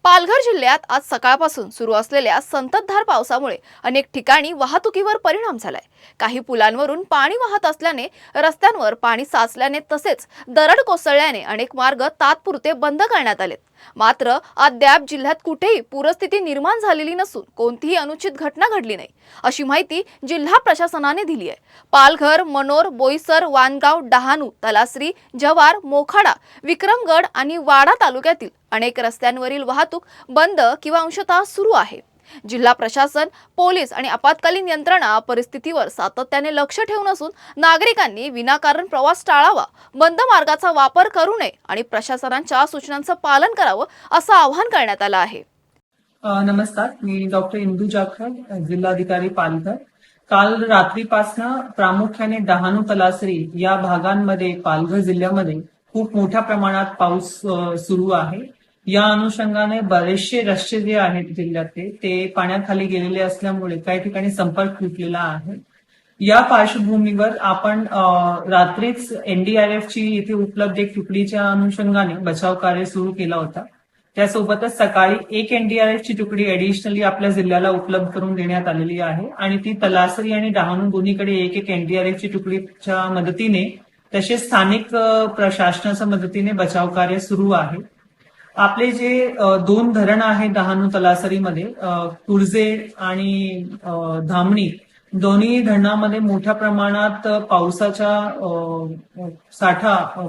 पालघर जिल्ह्यात आज सकाळपासून सुरू असलेल्या संततधार पावसामुळे अनेक ठिकाणी वाहतुकीवर परिणाम झालाय। काही पुलांवरून पाणी वाहत असल्याने रस्त्यांवर पाणी साचल्याने तसेच दरड कोसळल्याने अनेक मार्ग तात्पुरते बंद करण्यात आलेत। मात्र अद्याप जिल्ह्यात कुठेही पूरस्थिती निर्माण झालेली नसून कोणतीही अनुचित घटना घडली नाही, अशी माहिती जिल्हा प्रशासनाने दिली आहे। पालघर, मनोर, बोईसर, वानगाव, डहाणू, तलासरी, जव्हार, मोखाडा, विक्रमगड आणि वाडा तालुक्यातील अनेक रस्त्यांवरील वाहतूक बंद किंवा अंशतः सुरू आहे। जिल्हा प्रशासन, पोलीस आणि आपत्कालीन यंत्रणा परिस्थितीवर सातत्याने लक्ष ठेवून असून नागरिकांनी विनाकारण प्रवास टाळावा, बंद मार्गाचा वापर करू नये आणि प्रशासनाच्या सूचनांचं पालन करावं असं आवाहन करण्यात आलं आहे। नमस्कार, मी डॉक्टर इंदू जाखर, जिल्हाधिकारी पालघर। काल रात्रीपासून प्रामुख्याने डहाणू, तलासरी या भागांमध्ये पालघर जिल्ह्यामध्ये खूप मोठ्या प्रमाणात पाऊस सुरू आहे। या अनुषंगाने बरेचसे रस्ते जे आहेत जिल्ह्यातले ते पाण्याखाली गेलेले असल्यामुळे काही ठिकाणी संपर्क तुटलेला आहे। या पार्श्वभूमीवर आपण रात्रीच एनडीआरएफची इथे उपलब्ध एक तुकडीच्या अनुषंगाने बचाव कार्य सुरू केला होता। त्यासोबतच सकाळी एक एनडीआरएफची तुकडी ऍडिशनली आपल्या जिल्ह्याला उपलब्ध करून देण्यात आलेली आहे आणि ती तलासरी आणि डहाणू दोन्हीकडे एक एक एनडीआरएफची तुकडीच्या मदतीने तसेच स्थानिक प्रशासनाच्या मदतीने बचाव कार्य सुरू आहे। आपले जे दोन धरण आहेत डहाणू तलासरीमध्ये, तुळजे आणि धामणी, दोन्ही धरणामध्ये मोठ्या प्रमाणात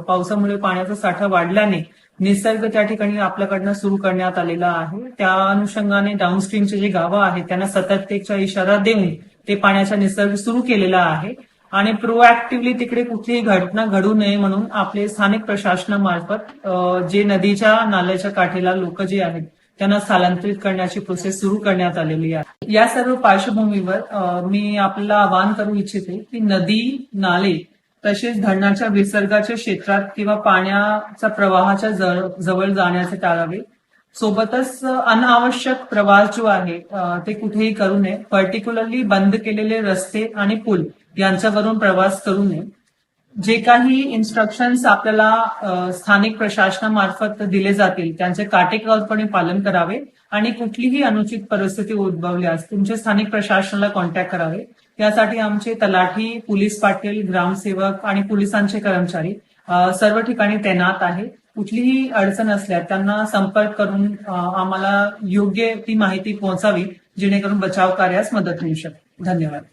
पावसामुळे पाण्याचा साठा वाढल्याने निसर्ग त्या ठिकाणी आपल्याकडनं सुरू करण्यात आलेला आहे। त्या अनुषंगाने डाऊनस्ट्रीमचे जे गावं आहेत त्यांना सतर्कतेचा इशारा देऊन ते पाण्याचा निसर्ग सुरू केलेला आहे आणि प्रोएक्टिव्हली तिकडे कुठलीही घटना घडू नये म्हणून आपले स्थानिक प्रशासनामार्फत जे नदीच्या नाल्याच्या काठेला लोक जे आहेत त्यांना स्थलांतरित करण्याची प्रोसेस सुरू करण्यात आलेली आहे। या सर्व पार्श्वभूमीवर मी आपल्याला आवाहन करू इच्छिते की नदी, नाले तसेच धरणाच्या विसर्गाच्या क्षेत्रात किंवा पाण्याचा प्रवाहाच्या जवळ जाण्याचे टाळावे। सोबतच अनावश्यक प्रवास जो आहे ते कुठेही करू नये। पर्टिक्युलरली बंद केलेले रस्ते आणि पूल यांच्यावरून प्रवास करू नये। जे काही इन्स्ट्रक्शन्स आपल्याला स्थानिक प्रशासनामार्फत दिले जातील त्यांचे काटेकोरपणे पालन करावे आणि कुठलीही अनुचित परिस्थिती उद्भवल्यास तुमच्या स्थानिक प्रशासनाला कॉन्टॅक्ट करावे। यासाठी आमचे तलाठी, पोलीस पाटील, ग्रामसेवक आणि पोलिसांचे कर्मचारी सर्व ठिकाणी तैनात आहे। कुठलीही अडचण असल्यास त्यांना संपर्क करून आम्हाला योग्य ती माहिती पोहोचावी जेणेकरून बचाव कार्यास मदत होऊ शकेल। धन्यवाद।